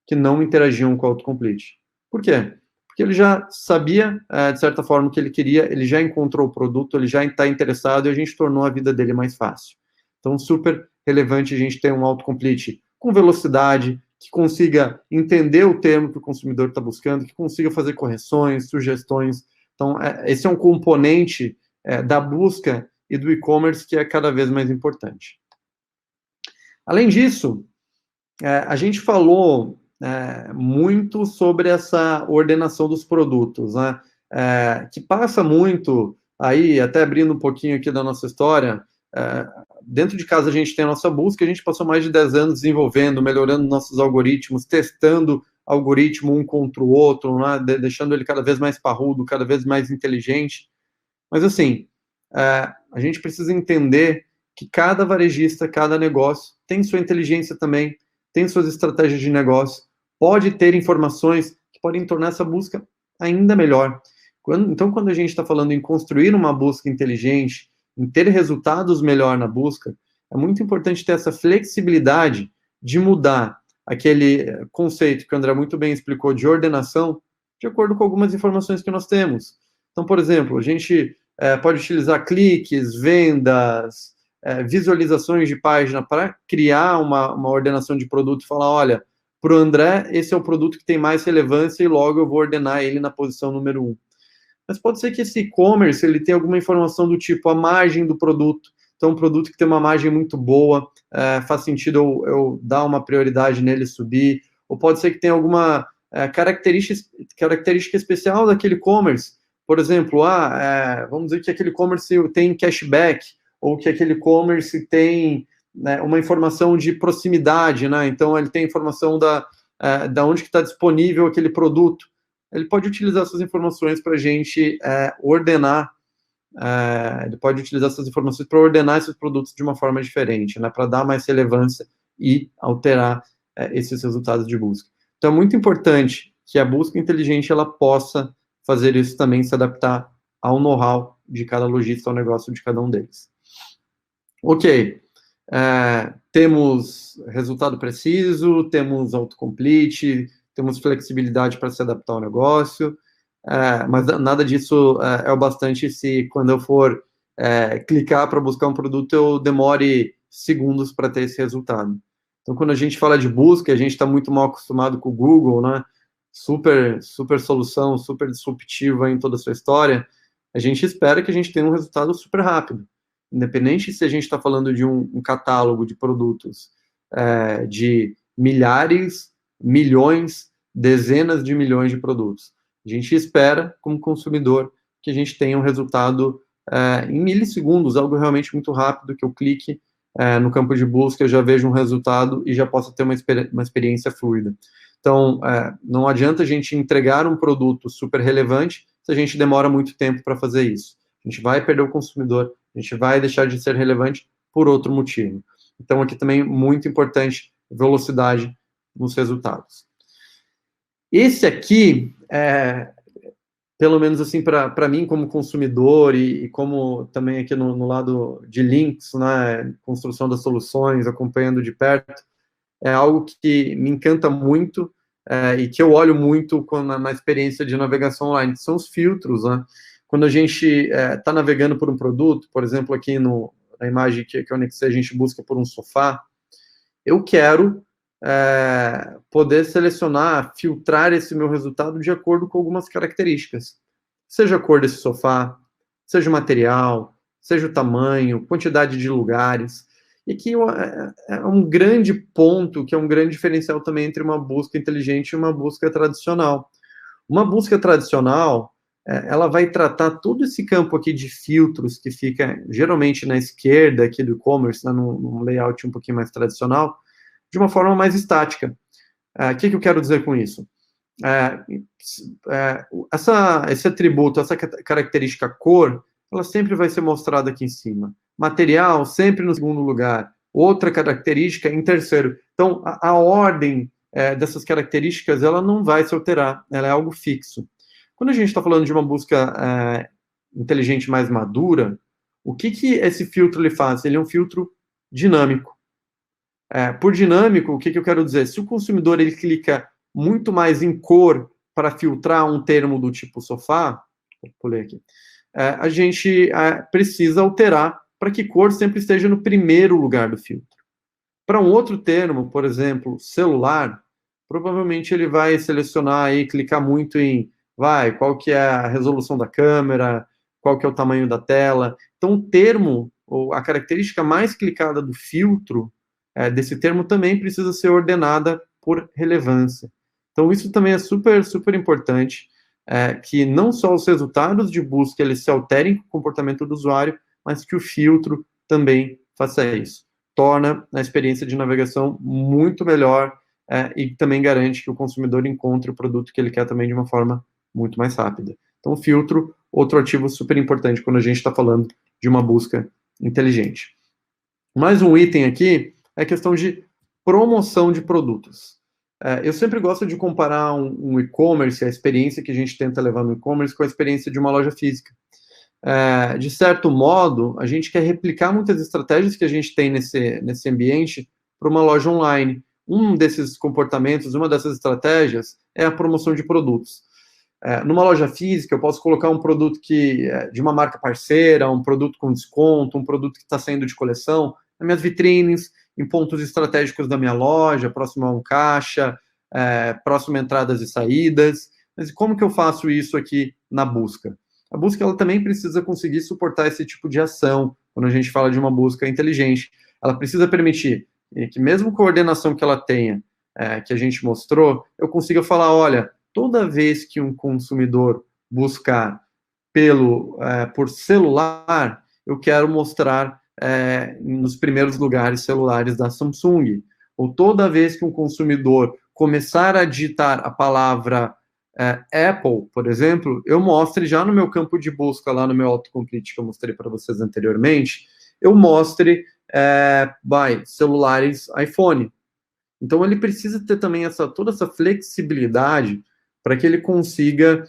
S2: que não interagiam com o autocomplete. Por quê? Porque ele já sabia, de certa forma, o que ele queria, ele já encontrou o produto, ele já está interessado e a gente tornou a vida dele mais fácil. Então, super relevante a gente ter um autocomplete com velocidade, que consiga entender o termo que o consumidor está buscando, que consiga fazer correções, sugestões. Então, esse é um componente da busca e do e-commerce que é cada vez mais importante. Além disso, a gente falou muito sobre essa ordenação dos produtos, né? Que passa muito, aí, até abrindo um pouquinho aqui da nossa história, dentro de casa a gente tem a nossa busca, a gente passou mais de 10 anos desenvolvendo, melhorando nossos algoritmos, testando algoritmo um contra o outro, né? Deixando ele cada vez mais parrudo, cada vez mais inteligente. Mas assim, a gente precisa entender que cada varejista, cada negócio tem sua inteligência também, tem suas estratégias de negócio, pode ter informações que podem tornar essa busca ainda melhor. Então, quando a gente está falando em construir uma busca inteligente, em ter resultados melhor na busca, é muito importante ter essa flexibilidade de mudar aquele conceito que o André muito bem explicou de ordenação, de acordo com algumas informações que nós temos. Então, por exemplo, a gente pode utilizar cliques, vendas, visualizações de página para criar uma ordenação de produto e falar, olha, para o André, esse é o produto que tem mais relevância e logo eu vou ordenar ele na posição número 1. Mas pode ser que esse e-commerce ele tenha alguma informação do tipo a margem do produto. Então, um produto que tem uma margem muito boa, faz sentido eu dar uma prioridade nele, subir. Ou pode ser que tenha alguma característica especial daquele e-commerce. Por exemplo, vamos dizer que aquele e-commerce tem cashback, ou que aquele e-commerce tem uma informação de proximidade, né? Então, ele tem informação da onde que está disponível aquele produto. Ele pode utilizar essas informações para a gente ordenar, ele pode utilizar essas informações para ordenar esses produtos de uma forma diferente, né, para dar mais relevância e alterar esses resultados de busca. Então, é muito importante que a busca inteligente ela possa fazer isso também, se adaptar ao know-how de cada lojista, ao negócio de cada um deles. Ok, temos resultado preciso, temos autocomplete, temos flexibilidade para se adaptar ao negócio. mas nada disso é o bastante se quando eu for clicar para buscar um produto, eu demore segundos para ter esse resultado. Então, quando a gente fala de busca, a gente está muito mal acostumado com o Google, né? Super solução, super disruptiva em toda a sua história. A gente espera que a gente tenha um resultado super rápido. Independente se a gente está falando de um catálogo de produtos de milhares, milhões, dezenas de milhões de produtos. A gente espera, como consumidor, que a gente tenha um resultado em milissegundos, algo realmente muito rápido, que eu clique no campo de busca, eu já vejo um resultado e já possa ter uma experiência fluida. Então, não adianta a gente entregar um produto super relevante se a gente demora muito tempo para fazer isso. A gente vai perder o consumidor, a gente vai deixar de ser relevante por outro motivo. Então, aqui também muito importante, velocidade nos resultados. Esse aqui, pelo menos assim, para mim como consumidor e como também aqui no lado de links, né, construção das soluções, acompanhando de perto, é algo que me encanta muito e que eu olho muito na experiência de navegação online, são os filtros, né? Quando a gente está navegando por um produto, por exemplo, aqui na imagem que eu anexei, a gente busca por um sofá, eu quero poder selecionar, filtrar esse meu resultado de acordo com algumas características. Seja a cor desse sofá, seja o material, seja o tamanho, quantidade de lugares. E aqui é um grande ponto, que é um grande diferencial também entre uma busca inteligente e uma busca tradicional. Uma busca tradicional, ela vai tratar todo esse campo aqui de filtros, que fica geralmente na esquerda aqui do e-commerce, né, num layout um pouquinho mais tradicional, de uma forma mais estática. O que eu quero dizer com isso? Esse atributo, essa característica cor, ela sempre vai ser mostrada aqui em cima. Material, sempre no segundo lugar. Outra característica em terceiro. Então, a ordem dessas características, ela não vai se alterar, ela é algo fixo. Quando a gente está falando de uma busca inteligente mais madura, o que esse filtro ele faz? Ele é um filtro dinâmico. Por dinâmico, o que eu quero dizer? Se o consumidor ele clica muito mais em cor para filtrar um termo do tipo sofá, vou pulei aqui, a gente precisa alterar para que cor sempre esteja no primeiro lugar do filtro. Para um outro termo, por exemplo, celular, provavelmente ele vai selecionar e clicar muito em qual que é a resolução da câmera, qual que é o tamanho da tela. Então, o termo, ou a característica mais clicada do filtro, desse termo também precisa ser ordenada por relevância. Então, isso também é super, super importante, que não só os resultados de busca eles se alterem com o comportamento do usuário, mas que o filtro também faça isso. Torna a experiência de navegação muito melhor e também garante que o consumidor encontre o produto que ele quer também de uma forma muito mais rápida. Então, o filtro, outro ativo super importante quando a gente está falando de uma busca inteligente. Mais um item aqui é a questão de promoção de produtos. Eu sempre gosto de comparar um e-commerce, a experiência que a gente tenta levar no e-commerce, com a experiência de uma loja física. De certo modo, a gente quer replicar muitas estratégias que a gente tem nesse ambiente para uma loja online. Um desses comportamentos, uma dessas estratégias é a promoção de produtos. Numa loja física, eu posso colocar um produto de uma marca parceira, um produto com desconto, um produto que está saindo de coleção, nas minhas vitrines, em pontos estratégicos da minha loja, próximo a um caixa, próximo a entradas e saídas. Mas como que eu faço isso aqui na busca? A busca ela também precisa conseguir suportar esse tipo de ação, quando a gente fala de uma busca inteligente. Ela precisa permitir que, mesmo com a coordenação que ela tenha, que a gente mostrou, eu consiga falar, olha, toda vez que um consumidor buscar por celular, eu quero mostrar nos primeiros lugares celulares da Samsung. Ou toda vez que um consumidor começar a digitar a palavra Apple, por exemplo, eu mostre já no meu campo de busca, lá no meu autocomplete que eu mostrei para vocês anteriormente, eu mostre celulares iPhone. Então, ele precisa ter também toda essa flexibilidade para que ele consiga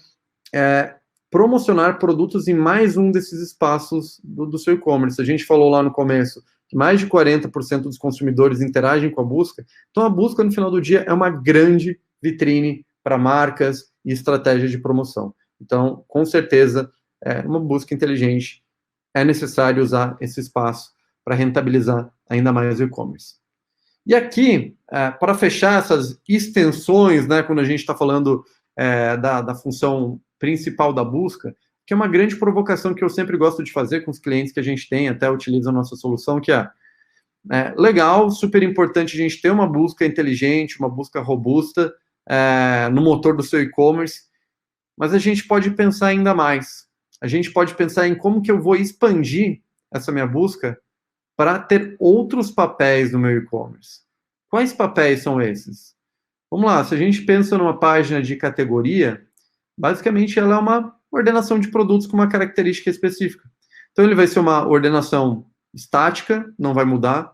S2: promocionar produtos em mais um desses espaços do seu e-commerce. A gente falou lá no começo que mais de 40% dos consumidores interagem com a busca. Então, a busca, no final do dia, é uma grande vitrine para marcas e estratégia de promoção. Então, com certeza, uma busca inteligente é necessário usar esse espaço para rentabilizar ainda mais o e-commerce. E aqui, para fechar essas extensões, né, quando a gente está falando da função principal da busca, que é uma grande provocação que eu sempre gosto de fazer com os clientes que a gente tem, até utiliza a nossa solução, que legal, super importante a gente ter uma busca inteligente, uma busca robusta no motor do seu e-commerce, mas a gente pode pensar ainda mais. A gente pode pensar em como que eu vou expandir essa minha busca para ter outros papéis no meu e-commerce. Quais papéis são esses? Vamos lá, se a gente pensa numa página de categoria, basicamente ela é uma ordenação de produtos com uma característica específica. Então ele vai ser uma ordenação estática, não vai mudar.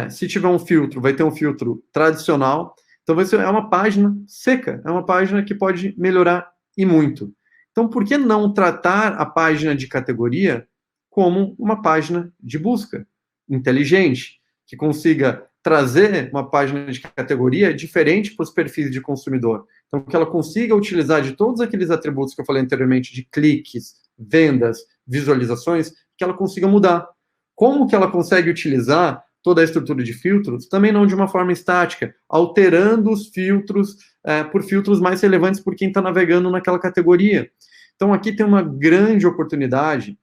S2: Se tiver um filtro, vai ter um filtro tradicional. Então é uma página seca, é uma página que pode melhorar e muito. Então, por que não tratar a página de categoria como uma página de busca inteligente, que consiga trazer uma página de categoria diferente para os perfis de consumidor? Então, que ela consiga utilizar de todos aqueles atributos que eu falei anteriormente, de cliques, vendas, visualizações, que ela consiga mudar. Como que ela consegue utilizar toda a estrutura de filtros? Também não de uma forma estática, alterando os filtros por filtros mais relevantes por quem está navegando naquela categoria. Então, aqui tem uma grande oportunidade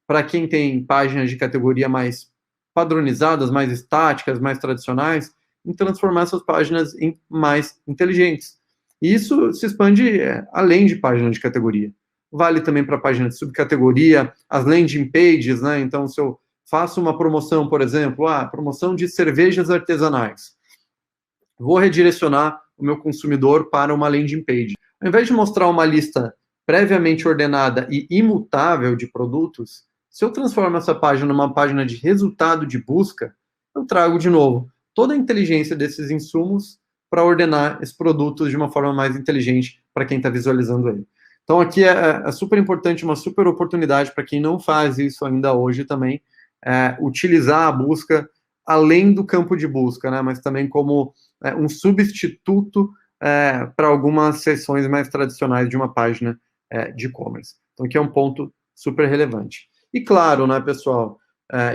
S2: para quem tem páginas de categoria mais padronizadas, mais estáticas, mais tradicionais, em transformar essas páginas em mais inteligentes. E isso se expande além de páginas de categoria. Vale também para páginas de subcategoria, as landing pages, né? Então, se eu faço uma promoção, por exemplo, promoção de cervejas artesanais, vou redirecionar o meu consumidor para uma landing page. Ao invés de mostrar uma lista previamente ordenada e imutável de produtos, se eu transformo essa página numa página de resultado de busca, eu trago de novo toda a inteligência desses insumos para ordenar esses produtos de uma forma mais inteligente para quem está visualizando ele. Então, aqui é super importante, uma super oportunidade para quem não faz isso ainda hoje também, utilizar a busca além do campo de busca, né, mas também como um substituto para algumas seções mais tradicionais de uma página de e-commerce. Então, aqui é um ponto super relevante. E claro, né, pessoal,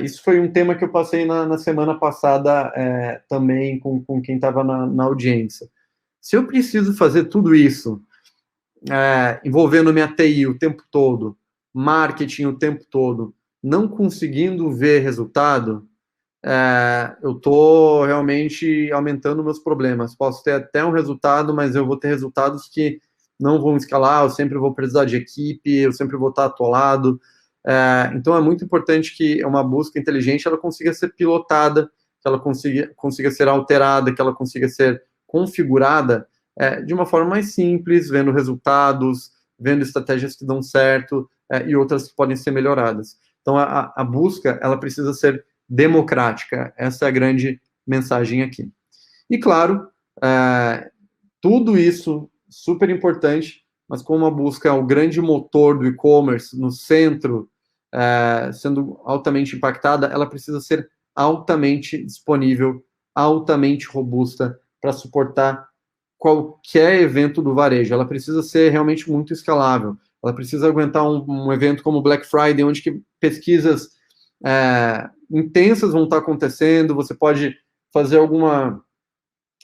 S2: isso foi um tema que eu passei na semana passada também com quem estava na audiência. Se eu preciso fazer tudo isso, envolvendo minha TI o tempo todo, marketing o tempo todo, não conseguindo ver resultado, eu estou realmente aumentando meus problemas. Posso ter até um resultado, mas eu vou ter resultados que não vão escalar, eu sempre vou precisar de equipe, eu sempre vou estar atolado. Então, é muito importante que uma busca inteligente ela consiga ser pilotada, que ela consiga ser alterada, que ela consiga ser configurada de uma forma mais simples, vendo resultados, vendo estratégias que dão certo e outras que podem ser melhoradas. Então, a busca ela precisa ser democrática. Essa é a grande mensagem aqui. E, claro, tudo isso super importante, mas como a busca é o grande motor do e-commerce, no centro, sendo altamente impactada, ela precisa ser altamente disponível, altamente robusta para suportar qualquer evento do varejo. Ela precisa ser realmente muito escalável. Ela precisa aguentar um evento como Black Friday, onde que pesquisas intensas vão estar acontecendo, você pode fazer alguma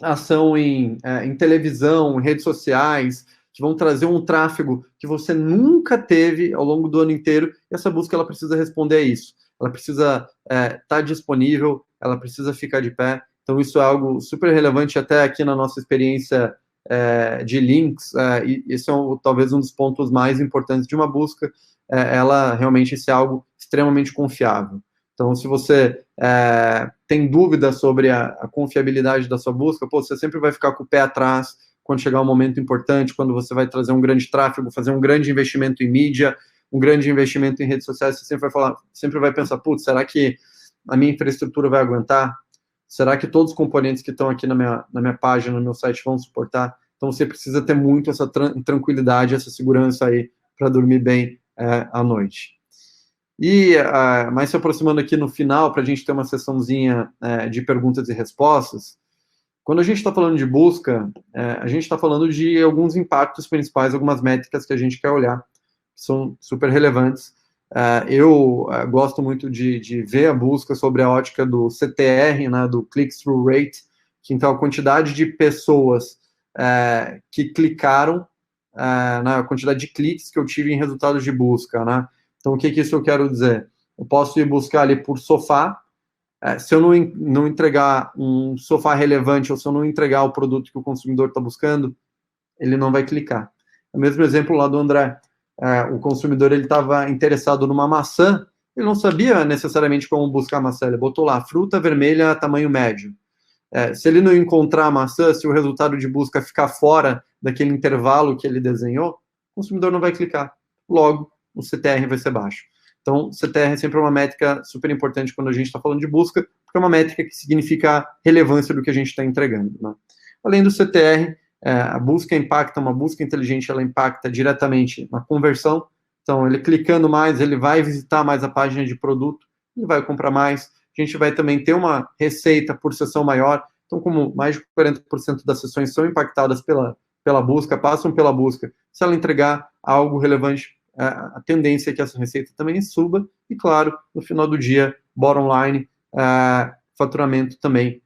S2: ação em televisão, em redes sociais, que vão trazer um tráfego que você nunca teve ao longo do ano inteiro, e essa busca ela precisa responder a isso. Ela precisa estar disponível, ela precisa ficar de pé. Então, isso é algo super relevante até aqui na nossa experiência de links, e esse é talvez um dos pontos mais importantes de uma busca, ela realmente ser algo extremamente confiável. Então, se você tem dúvida sobre a confiabilidade da sua busca, você sempre vai ficar com o pé atrás quando chegar um momento importante, quando você vai trazer um grande tráfego, fazer um grande investimento em mídia, um grande investimento em redes sociais, você sempre vai pensar, será que a minha infraestrutura vai aguentar? Será que todos os componentes que estão aqui na minha página, no meu site, vão suportar? Então, você precisa ter muito essa tranquilidade, essa segurança aí para dormir bem à noite. E, mas se aproximando aqui no final, para a gente ter uma sessãozinha de perguntas e respostas, Quando a gente está falando de busca, a gente está falando de alguns impactos principais, algumas métricas que a gente quer olhar, que são super relevantes. Eu gosto muito de ver a busca sobre a ótica do CTR, né, do click-through rate, que então a quantidade de pessoas que clicaram, a quantidade de cliques que eu tive em resultados de busca, né? Então, o que isso eu quero dizer? Eu posso ir buscar ali por sofá. Se eu não entregar um sofá relevante ou se eu não entregar o produto que o consumidor está buscando, ele não vai clicar. O mesmo exemplo lá do André. O consumidor estava interessado numa maçã, ele não sabia necessariamente como buscar a maçã, ele botou lá, fruta vermelha tamanho médio. Se ele não encontrar a maçã, se o resultado de busca ficar fora daquele intervalo que ele desenhou, o consumidor não vai clicar. Logo, o CTR vai ser baixo. Então, CTR é sempre uma métrica super importante quando a gente está falando de busca, porque é uma métrica que significa a relevância do que a gente está entregando, né? Além do CTR, a busca impacta, uma busca inteligente, ela impacta diretamente na conversão. Então, ele clicando mais, ele vai visitar mais a página de produto, ele vai comprar mais. A gente vai também ter uma receita por sessão maior. Então, como mais de 40% das sessões são impactadas pela busca, passam pela busca, se ela entregar algo relevante, a tendência é que essa receita também suba. E, claro, no final do dia, bottom line, faturamento também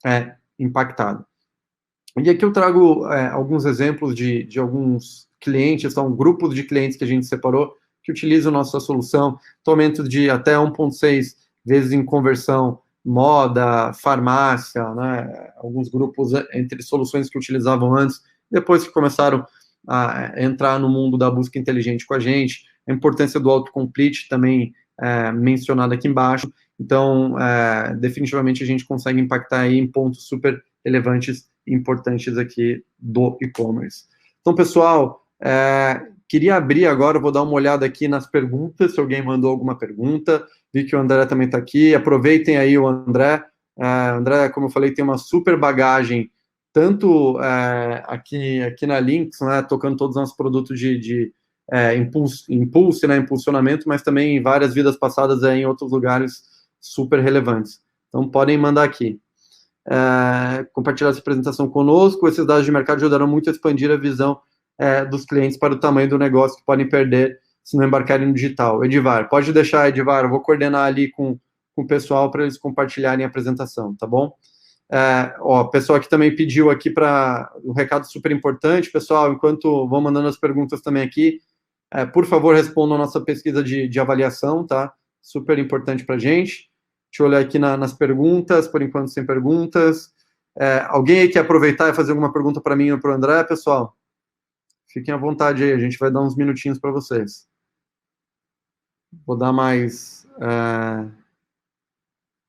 S2: é impactado. E aqui eu trago alguns exemplos de alguns clientes, são grupos de clientes que a gente separou, que utilizam nossa solução, aumento de até 1,6 vezes em conversão, moda, farmácia, né, alguns grupos entre soluções que utilizavam antes, depois que começaram a entrar no mundo da busca inteligente com a gente, a importância do autocomplete também mencionada aqui embaixo. Então, definitivamente a gente consegue impactar aí em pontos super relevantes e importantes aqui do e-commerce. Então, pessoal, queria abrir agora, vou dar uma olhada aqui nas perguntas, se alguém mandou alguma pergunta. Vi que o André também está aqui. Aproveitem aí o André. André, como eu falei, tem uma super bagagem, tanto aqui na Lynx, né, tocando todos os nossos produtos de impulso, né, impulsionamento, mas também em várias vidas passadas em outros lugares super relevantes. Então, podem mandar aqui. Compartilhar essa apresentação conosco. Esses dados de mercado ajudarão muito a expandir a visão dos clientes para o tamanho do negócio que podem perder se não embarcarem no digital. Edivar, pode deixar, Edivar, eu vou coordenar ali com o pessoal para eles compartilharem a apresentação, tá bom? O pessoal aqui também pediu aqui para um recado super importante, pessoal, enquanto vão mandando as perguntas também aqui, por favor, respondam a nossa pesquisa de avaliação, tá? Super importante para a gente. Deixa eu olhar aqui nas perguntas, por enquanto sem perguntas. Alguém aí quer aproveitar e fazer alguma pergunta para mim ou para o André, pessoal? Fiquem à vontade aí, a gente vai dar uns minutinhos para vocês. Vou dar mais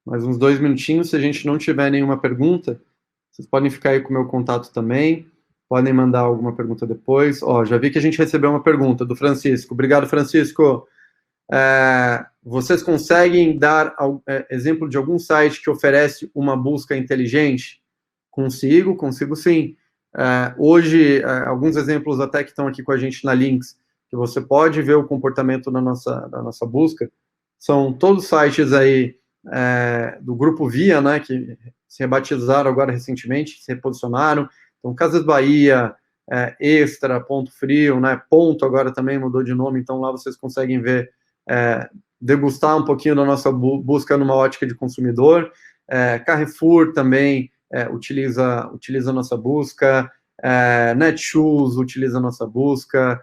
S2: uns 2 minutinhos. Se a gente não tiver nenhuma pergunta, vocês podem ficar aí com o meu contato também. Podem mandar alguma pergunta depois. Já vi que a gente recebeu uma pergunta do Francisco. Obrigado, Francisco. Vocês conseguem dar exemplo de algum site que oferece uma busca inteligente? Consigo sim. Hoje, alguns exemplos até que estão aqui com a gente na Lynx, que você pode ver o comportamento da nossa busca, são todos sites aí do Grupo Via, né, que se rebatizaram agora recentemente, se reposicionaram. Então, Casas Bahia, Extra, Ponto Frio, né, Ponto agora também mudou de nome, então lá vocês conseguem ver, degustar um pouquinho da nossa busca numa ótica de consumidor. Carrefour também utiliza a nossa busca, Netshoes utiliza a nossa busca,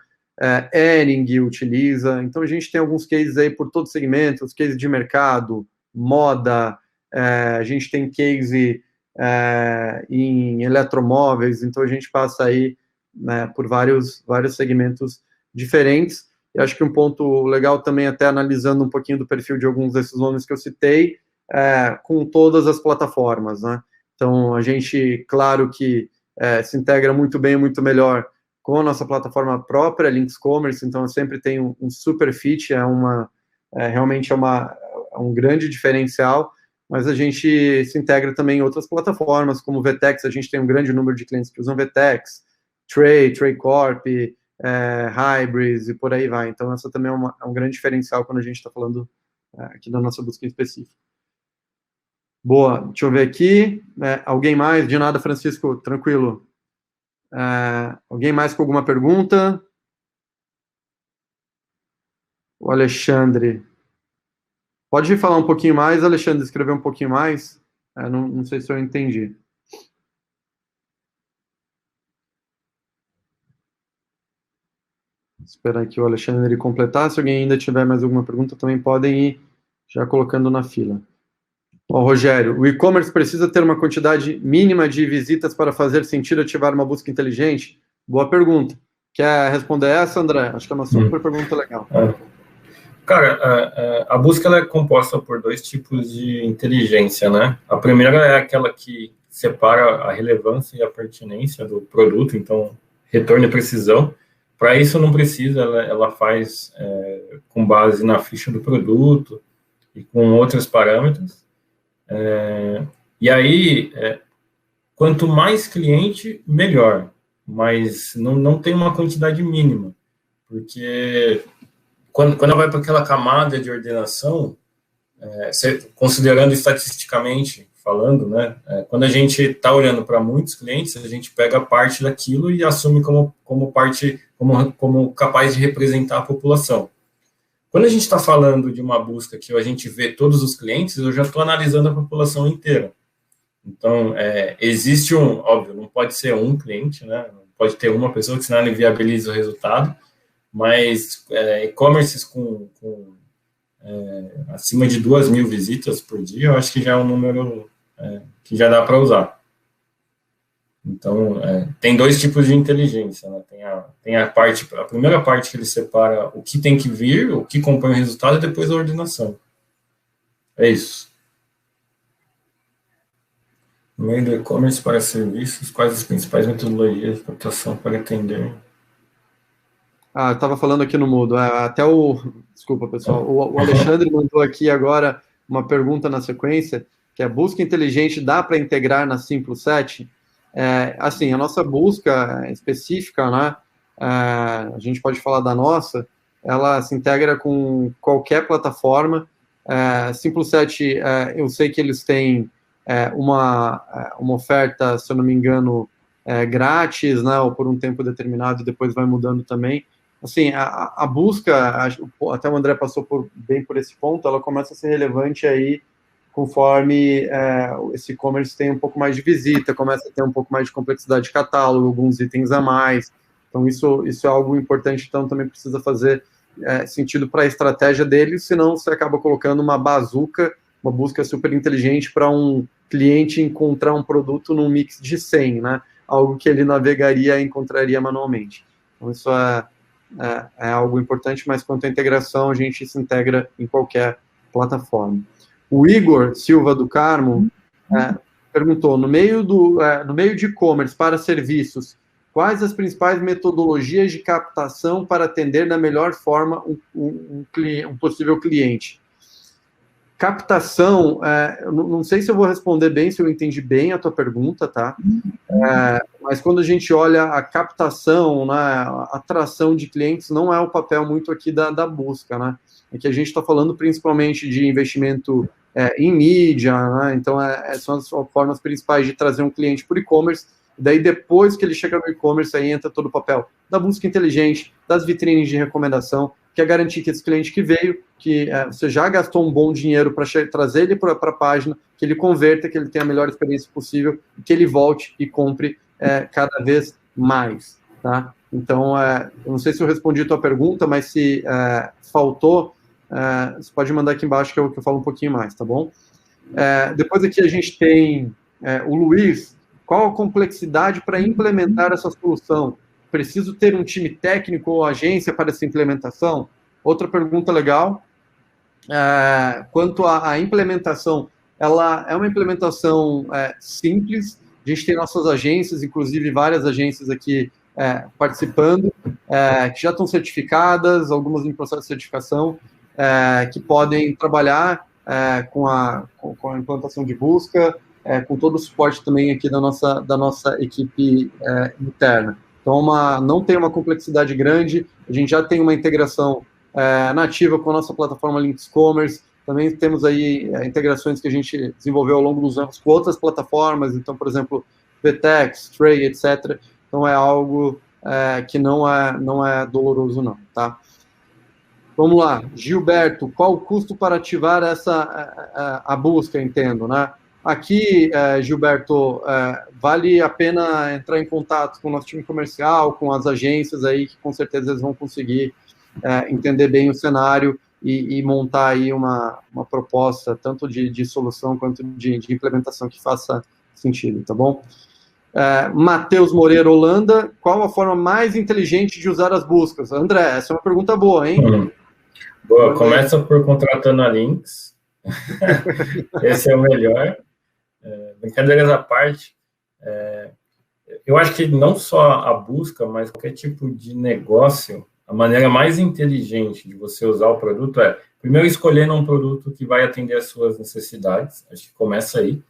S2: Ering utiliza. Então, a gente tem alguns cases aí por todos os segmentos, cases de mercado, moda, a gente tem case em eletromóveis, então a gente passa aí, né, por vários segmentos diferentes. Eu acho que um ponto legal também, até analisando um pouquinho do perfil de alguns desses nomes que eu citei, com todas as plataformas, né? Então, a gente, claro que se integra muito bem, muito melhor com a nossa plataforma própria, Lynx Commerce, então sempre tem um super fit, realmente um grande diferencial, mas a gente se integra também em outras plataformas, como o Vtex, a gente tem um grande número de clientes que usam Vtex, Trade Corp, Hybris e por aí vai. Então, essa também é um grande diferencial quando a gente está falando aqui da nossa busca em específico. Boa, deixa eu ver aqui. Alguém mais? De nada, Francisco, tranquilo. Alguém mais com alguma pergunta? O Alexandre. Pode falar um pouquinho mais, Alexandre, escrever um pouquinho mais? Não sei se eu entendi. Esperar aqui o Alexandre completar. Se alguém ainda tiver mais alguma pergunta, também podem ir já colocando na fila. Rogério, o e-commerce precisa ter uma quantidade mínima de visitas para fazer sentido ativar uma busca inteligente? Boa pergunta. Quer responder essa, André? Acho que é uma super pergunta legal.
S3: Cara, a busca ela é composta por 2 tipos de inteligência, né? A primeira é aquela que separa a relevância e a pertinência do produto, então, retorno e precisão. Para isso, não precisa, ela faz com base na ficha do produto e com outros parâmetros. E aí, quanto mais cliente, melhor, mas não tem uma quantidade mínima, porque quando ela vai para aquela camada de ordenação, considerando estatisticamente falando, né, quando a gente está olhando para muitos clientes, a gente pega parte daquilo e assume como parte, como capaz de representar a população. Quando a gente está falando de uma busca que a gente vê todos os clientes, eu já estou analisando a população inteira. Então, existe óbvio, não pode ser um cliente, né? Não pode ter uma pessoa, que senão ele viabiliza o resultado, mas e-commerces com acima de 2.000 visitas por dia, eu acho que já é um número que já dá para usar. Então, tem 2 tipos de inteligência, né? Tem a primeira parte que ele separa o que tem que vir, o que compõe o resultado, e depois a ordenação. É isso. No meio do e-commerce para serviços, quais as principais metodologias de captação para atender?
S2: Eu estava falando aqui no mudo. Desculpa, pessoal. O Alexandre mandou aqui agora uma pergunta na sequência, que é: busca inteligente dá para integrar na Simplus7? Assim, a nossa busca específica, né? A gente pode falar da nossa, ela se integra com qualquer plataforma. Simplus7, eu sei que eles têm uma oferta, se eu não me engano, grátis, né? Ou por um tempo determinado, depois vai mudando também. Assim, a busca, até o André passou bem por esse ponto, ela começa a ser relevante aí conforme esse e-commerce tem um pouco mais de visita, começa a ter um pouco mais de complexidade de catálogo, alguns itens a mais. Então, isso é algo importante, então também precisa fazer sentido para a estratégia deles, senão você acaba colocando uma bazuca, uma busca super inteligente para um cliente encontrar um produto num mix de 100, né? Algo que ele navegaria e encontraria manualmente. Então, isso é algo importante, mas quanto à integração, a gente se integra em qualquer plataforma. O Igor Silva do Carmo perguntou: no meio de e-commerce para serviços, quais as principais metodologias de captação para atender da melhor forma um possível cliente? Captação, não sei se eu vou responder bem, se eu entendi bem a tua pergunta, tá? Mas quando a gente olha a captação, né, a atração de clientes, não é o papel muito aqui da busca, né? É que a gente está falando principalmente de investimento em mídia, né? Então são as formas principais de trazer um cliente por e-commerce. Daí, depois que ele chega no e-commerce, aí entra todo o papel da busca inteligente, das vitrines de recomendação, que é garantir que esse cliente que veio, que você já gastou um bom dinheiro para trazer ele para a página, que ele converta, que ele tenha a melhor experiência possível, que ele volte e compre cada vez mais, tá? Então, eu não sei se eu respondi a tua pergunta, mas se faltou, você pode mandar aqui embaixo que eu falo um pouquinho mais, tá bom? Depois aqui a gente tem o Luiz. Qual a complexidade para implementar essa solução? Preciso ter um time técnico ou agência para essa implementação? Outra pergunta legal. Quanto à implementação, ela é uma implementação simples. A gente tem nossas agências, inclusive várias agências aqui participando, que já estão certificadas, algumas em processo de certificação, que podem trabalhar com a implantação de busca, com todo o suporte também aqui da nossa equipe interna. Então, não tem uma complexidade grande, a gente já tem uma integração nativa com a nossa plataforma Links Commerce, Também temos aí integrações que a gente desenvolveu ao longo dos anos com outras plataformas, então, por exemplo, VTEX, Tray, etc. Então, é algo que não é doloroso, não, tá? Vamos lá, Gilberto, qual o custo para ativar a busca, entendo, né? Aqui, Gilberto, vale a pena entrar em contato com o nosso time comercial, com as agências aí, que com certeza eles vão conseguir entender bem o cenário e montar aí uma proposta, tanto de solução quanto de implementação que faça sentido, tá bom? Matheus Moreira, Holanda, qual a forma mais inteligente de usar as buscas? André, essa é uma pergunta boa, hein?
S3: Boa, começa por contratando a Lynx. Esse é o melhor. Brincadeiras à parte, eu acho que não só a busca, mas qualquer tipo de negócio, a maneira mais inteligente de você usar o produto primeiro, escolhendo um produto que vai atender às suas necessidades, acho que começa aí.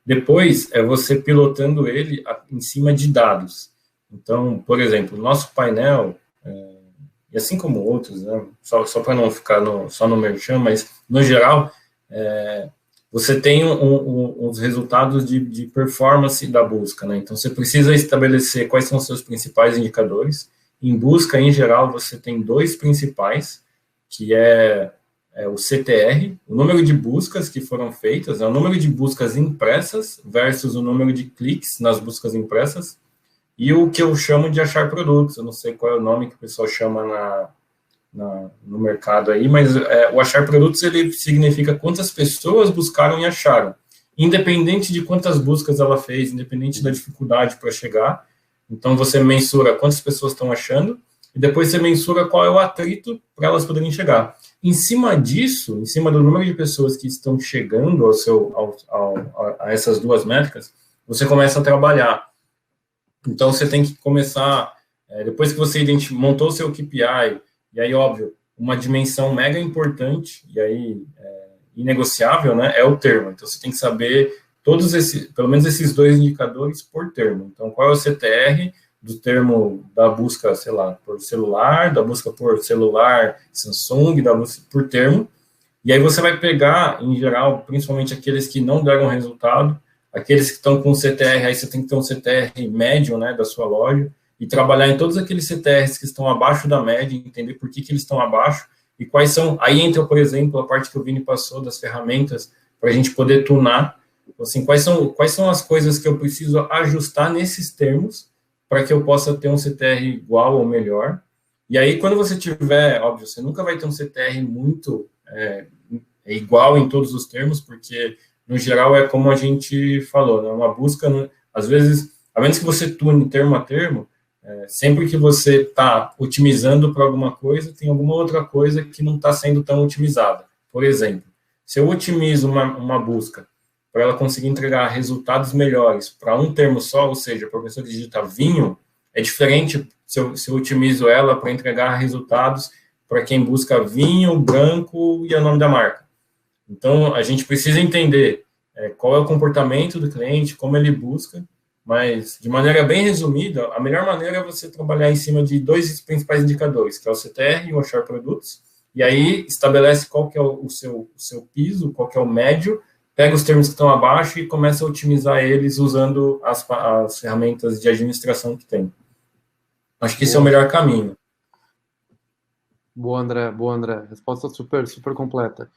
S3: Depois, você pilotando ele em cima de dados. Então, por exemplo, o nosso painel, e assim como outros, né, só para não ficar só no merchan, mas, no geral, você tem os resultados de performance da busca, né? Então, você precisa estabelecer quais são os seus principais indicadores. Em busca, em geral, você tem 2 principais, que é o CTR, o número de buscas que foram feitas, o número de buscas impressas versus o número de cliques nas buscas impressas, e o que eu chamo de achar produtos. Eu não sei qual é o nome que o pessoal chama no mercado aí, mas o achar produtos, ele significa quantas pessoas buscaram e acharam, independente de quantas buscas ela fez, independente da dificuldade para chegar. Então, você mensura quantas pessoas estão achando, e depois você mensura qual é o atrito para elas poderem chegar. Em cima disso, em cima do número de pessoas que estão chegando a essas 2 métricas, você começa a trabalhar. Então, você tem que começar, depois que você montou o seu KPI, e aí, óbvio, uma dimensão mega importante, e aí inegociável, né, é o termo. Então, você tem que saber pelo menos esses 2 indicadores por termo. Então, qual é o CTR do termo da busca, sei lá, por celular, da busca por celular Samsung, da busca por termo, e aí você vai pegar, em geral, principalmente aqueles que não deram resultado, aqueles que estão com CTR, aí você tem que ter um CTR médio, né, da sua loja, e trabalhar em todos aqueles CTRs que estão abaixo da média, entender por que eles estão abaixo, e quais são, aí entra, por exemplo, a parte que o Vini passou das ferramentas, para a gente poder tunar, assim, quais são as coisas que eu preciso ajustar nesses termos, para que eu possa ter um CTR igual ou melhor. E aí, quando você tiver, óbvio, você nunca vai ter um CTR muito igual em todos os termos, porque, no geral, é como a gente falou, né? Uma busca, às vezes, a menos que você tune termo a termo, sempre que você está otimizando para alguma coisa, tem alguma outra coisa que não está sendo tão otimizada. Por exemplo, se eu otimizo uma busca para ela conseguir entregar resultados melhores para um termo só, ou seja, para a pessoa que digita vinho, é diferente se eu otimizo ela para entregar resultados para quem busca vinho, branco e o nome da marca. Então, a gente precisa entender qual é o comportamento do cliente, como ele busca, mas, de maneira bem resumida, a melhor maneira é você trabalhar em cima de 2 principais indicadores, que é o CTR e o achar produtos, e aí estabelece qual que é o seu piso, qual que é o médio, pega os termos que estão abaixo e começa a otimizar eles usando as ferramentas de administração que tem. Acho que esse é o melhor caminho.
S2: Boa, André. Resposta super, super completa.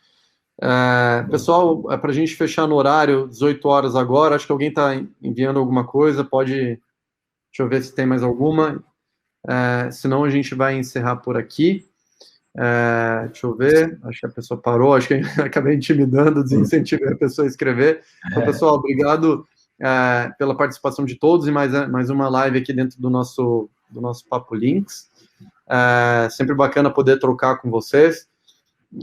S2: Pessoal, para a gente fechar no horário, 18 horas agora, acho que alguém está enviando alguma coisa, deixa eu ver se tem mais alguma, senão a gente vai encerrar por aqui. Deixa eu ver, acho que a pessoa parou, acho que acabei intimidando, desincentivei a pessoa a escrever. Então, pessoal, obrigado pela participação de todos e mais uma live aqui dentro do nosso Papo Lynx. Sempre bacana poder trocar com vocês.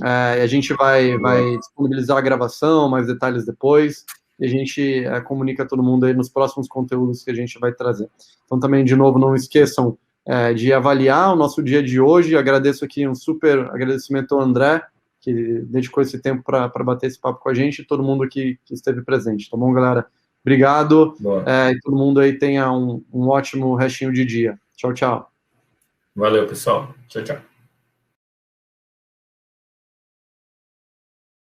S2: A gente vai disponibilizar a gravação, mais detalhes depois, e a gente comunica a todo mundo aí nos próximos conteúdos que a gente vai trazer. Então, também, de novo, não esqueçam de avaliar o nosso dia de hoje. Agradeço aqui um super agradecimento ao André, que dedicou esse tempo para bater esse papo com a gente, e todo mundo aqui que esteve presente. Tá bom, galera? Obrigado. E todo mundo aí tenha um ótimo restinho de dia. Tchau, tchau.
S3: Valeu, pessoal. Tchau, tchau.